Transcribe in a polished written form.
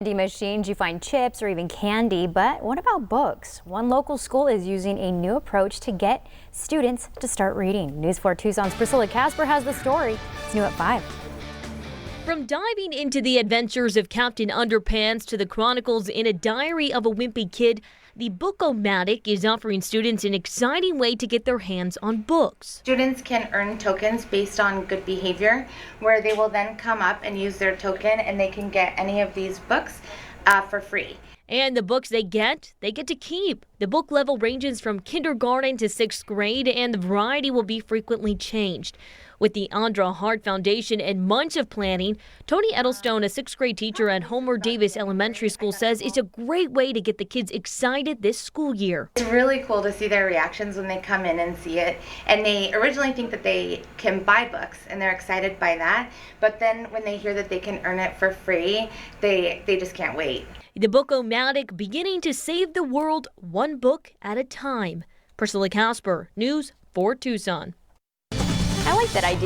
Vending machines, you find chips or even candy, but what about books? One local school is using a new approach to get students to start reading. News 4 Tucson's Priscilla Casper has the story. It's new at 5. From diving into the adventures of Captain Underpants to the chronicles in A Diary of a Wimpy Kid, the Book-O-Matic is offering students an exciting way to get their hands on books. Students can earn tokens based on good behavior, where they will then come up and use their token and they can get any of these books for free. And the books they get to keep. The book level ranges from kindergarten to 6th grade, and the variety will be frequently changed. With the Andra Hart Foundation and months of planning, Tony Edelstone, a 6th grade teacher at Homer Davis Elementary School, says it's a great way to get the kids excited this school year. It's really cool to see their reactions when they come in and see it. And they originally think that they can buy books, and they're excited by that. But then when they hear that they can earn it for free, they just can't wait. The Book-O-Matic beginning to save the world one book at a time. Priscilla Casper, News 4 Tucson. I like that idea.